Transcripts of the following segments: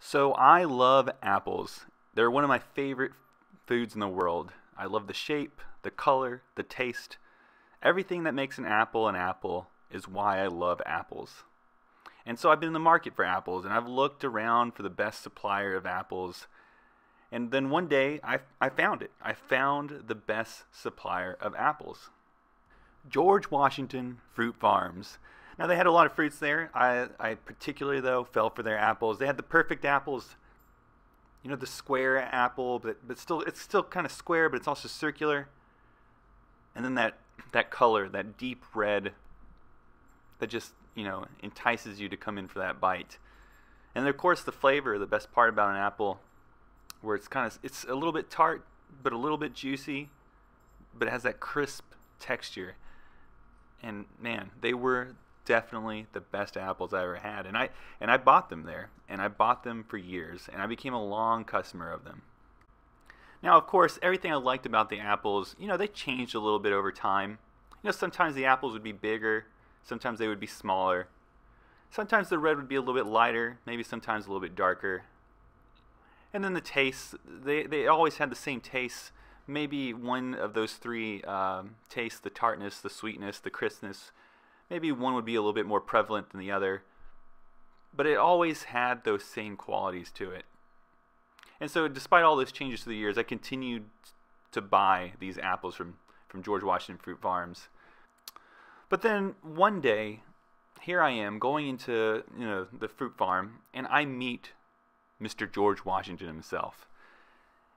So I love apples. They're one of my favorite foods in the world. I love the shape, the color, the taste. Everything that makes an apple is why I love apples. And so I've been in the market for apples, and I've looked around for the best supplier of apples. And then one day I found it. I found the best supplier of apples. George Washington Fruit Farms. Now they had a lot of fruits there. I particularly though fell for their apples. They had the perfect apples. You know, the square apple, but still it's still kind of square, but it's also circular. And then that color, that deep red, that just entices you to come in for that bite. And then of course the flavor, the best part about an apple, where it's a little bit tart, but a little bit juicy, but it has that crisp texture. And man, they were definitely the best apples I ever had, and I bought them there, and I bought them for years, and I became a long customer of them. Now, of course, everything I liked about the apples, they changed a little bit over time. Sometimes the apples would be bigger, sometimes they would be smaller. Sometimes the red would be a little bit lighter, maybe sometimes a little bit darker. And then the taste, they always had the same taste. Maybe one of those three tastes, the tartness, the sweetness, the crispness, maybe one would be a little bit more prevalent than the other, but it always had those same qualities to it. And so despite all those changes through the years, I continued to buy these apples from George Washington Fruit Farms. But then one day, here I am going into the fruit farm, and I meet Mr. George Washington himself.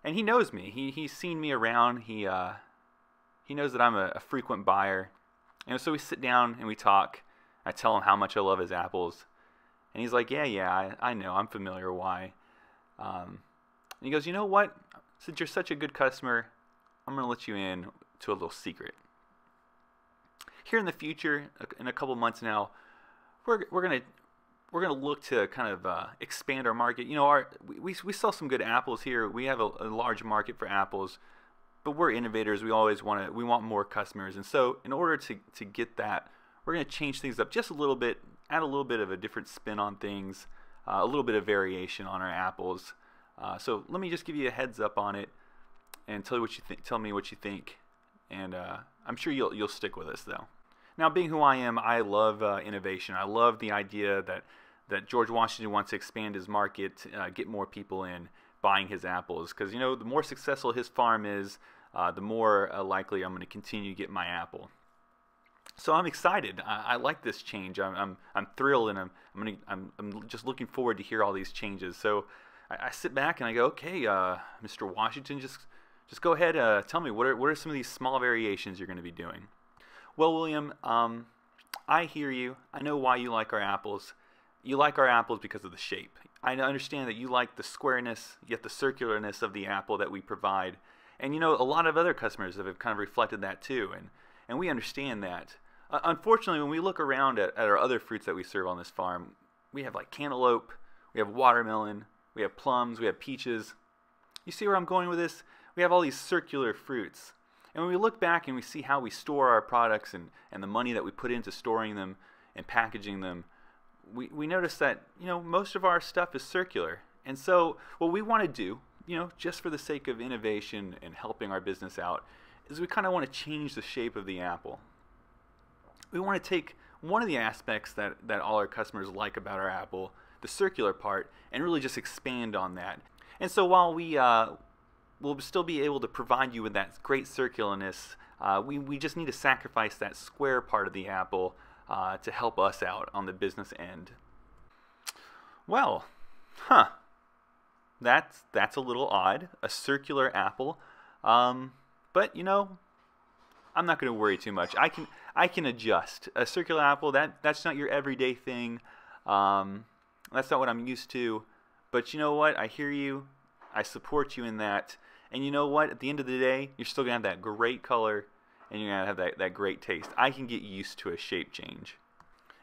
And he knows me. He's seen me around. He knows that I'm a frequent buyer. So we sit down and we talk. I tell him how much I love his apples. And he's like, yeah, I know. I'm familiar why. And he goes, you know what? Since you're such a good customer, I'm going to let you in to a little secret. Here in the future, in a couple months now, we're going to look to kind of expand our market. We sell some good apples here. We have a large market for apples. But we're innovators. We want more customers, and so in order to get that, we're going to change things up just a little bit, add a little bit of a different spin on things, a little bit of variation on our apples. So let me just give you a heads up on it, and tell me what you think, and I'm sure you'll stick with us though. Now, being who I am, I love innovation. I love the idea that George Washington wants to expand his market, get more people in buying his apples, because the more successful his farm is, the more likely I'm going to continue to get my apple. So I'm excited. I like this change. I'm thrilled, and I'm just looking forward to hear all these changes. So I sit back and I go, okay, Mr. Washington, just go ahead. Tell me what are some of these small variations you're going to be doing. Well, William, I hear you. I know why you like our apples. You like our apples because of the shape. I understand that you like the squareness, yet the circularness of the apple that we provide. And a lot of other customers have kind of reflected that too, and we understand that. Unfortunately, when we look around at our other fruits that we serve on this farm, we have like cantaloupe, we have watermelon, we have plums, we have peaches. You see where I'm going with this? We have all these circular fruits. And when we look back and we see how we store our products and the money that we put into storing them and packaging them, we notice that most of our stuff is circular. And so what we want to do, just for the sake of innovation and helping our business out, is we kind of want to change the shape of the apple. We want to take one of the aspects that all our customers like about our apple, the circular part, and really just expand on that. And so while we'll still be able to provide you with that great circularness, we just need to sacrifice that square part of the apple to help us out on the business end. Well, That's a little odd, a circular apple, but I'm not going to worry too much. I can adjust. A circular apple, that's not your everyday thing. That's not what I'm used to. But you know what? I hear you. I support you in that. And you know what? At the end of the day, you're still going to have that great color, and you're going to have that great taste. I can get used to a shape change.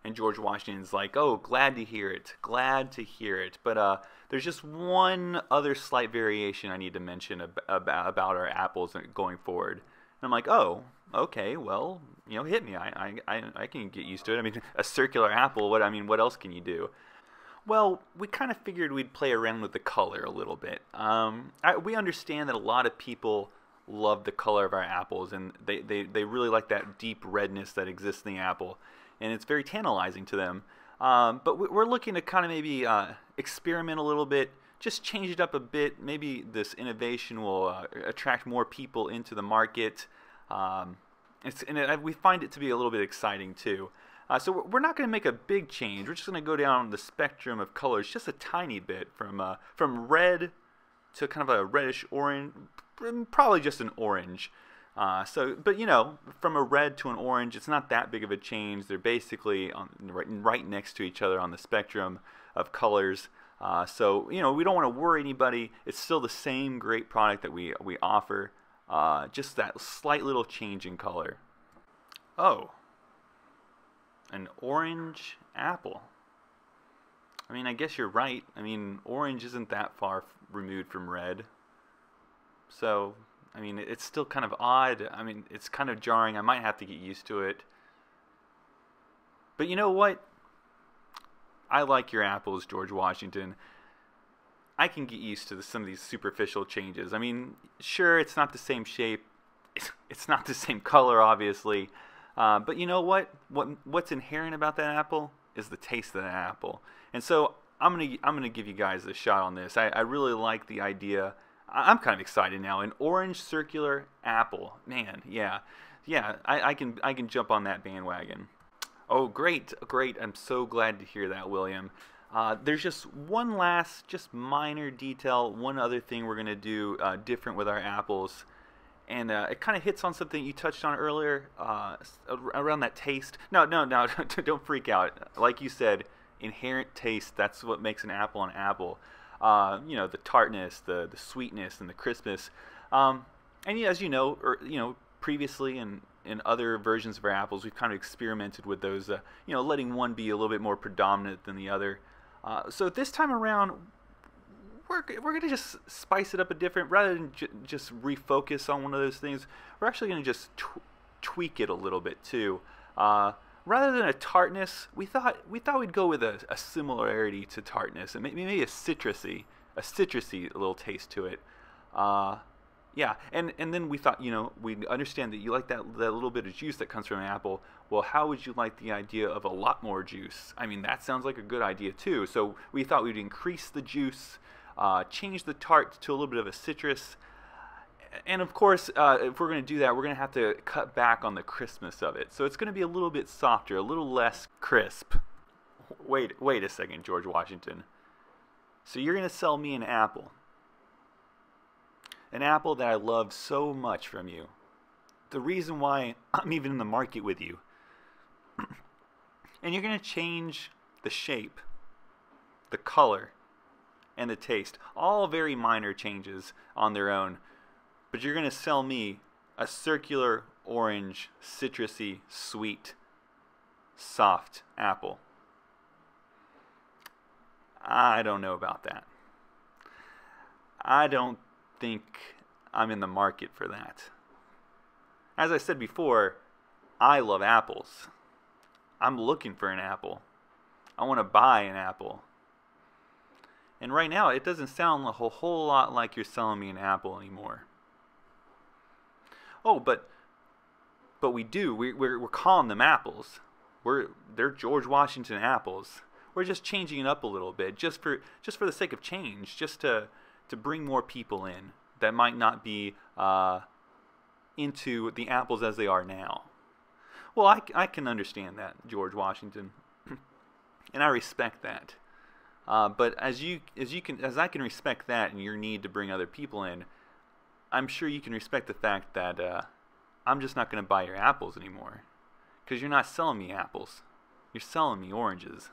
And George Washington's like, oh, glad to hear it. Glad to hear it. But there's just one other slight variation I need to mention about our apples going forward. And I'm like, oh, okay, well, hit me. I can get used to it. I mean, a circular apple, what else can you do? Well, we kind of figured we'd play around with the color a little bit. We understand that a lot of people love the color of our apples, and they really like that deep redness that exists in the apple, and it's very tantalizing to them. But we're looking to kind of maybe experiment a little bit, just change it up a bit. Maybe this innovation will attract more people into the market. We find it to be a little bit exciting too. So we're not going to make a big change. We're just going to go down the spectrum of colors just a tiny bit, from red to kind of a reddish orange, probably just an orange. But you know, from a red to an orange, it's not that big of a change. They're basically right next to each other on the spectrum of colors. So you know, we don't want to worry anybody. It's still the same great product that we offer. Just that slight little change in color. Oh. An orange apple. I mean, I guess you're right. I mean, orange isn't that far removed from red. So, I mean, it's still kind of odd. I mean, it's kind of jarring. I might have to get used to it. But you know what? I like your apples, George Washington. I can get used to some of these superficial changes. I mean, sure, it's not the same shape. It's not the same color, obviously. But you know what? What's inherent about that apple is the taste of that apple. And so I'm gonna give you guys a shot on this. I really like the idea. I'm kind of excited now. An orange circular apple, man. Yeah. I can jump on that bandwagon. Oh, great. I'm so glad to hear that, William. There's just one last, just minor detail. One other thing we're gonna do different with our apples. And it kind of hits on something you touched on earlier around that taste. No, don't freak out. Like you said, inherent taste, that's what makes an apple an apple. You know, the tartness, the sweetness, and the crispness. And as you know, previously in other versions of our apples, we've kind of experimented with those, you know, letting one be a little bit more predominant than the other. So this time around, we're going to just spice it up a different, rather than just refocus on one of those things. We're actually going to just tweak it a little bit too. Rather than a tartness, we thought we'd go with a similarity to tartness, and maybe a citrusy little taste to it. Yeah, and then we thought, you know, we understand that you like that little bit of juice that comes from an apple. Well, how would you like the idea of a lot more juice? I mean, that sounds like a good idea too. So we thought we'd increase the juice, change the tart to a little bit of a citrus, and of course, if we're going to do that, we're going to have to cut back on the crispness of it. So it's going to be a little bit softer, a little less crisp. Wait a second, George Washington. So you're going to sell me an apple that I love so much from you. The reason why I'm even in the market with you. And you're going to change the shape, the color, and the taste. All very minor changes on their own. But you're going to sell me a circular, orange, citrusy, sweet, soft apple. I don't know about that. I don't think I'm in the market for that. As I said before, I love apples. I'm looking for an apple. I want to buy an apple. And right now, it doesn't sound a whole lot like you're selling me an apple anymore. Oh, but we do. We're calling them apples. They're George Washington apples. We're just changing it up a little bit, just for the sake of change, just to bring more people in that might not be into the apples as they are now. Well, I can understand that, George Washington, and I respect that. But as I can respect that and your need to bring other people in, I'm sure you can respect the fact that I'm just not going to buy your apples anymore, because you're not selling me apples. You're selling me oranges.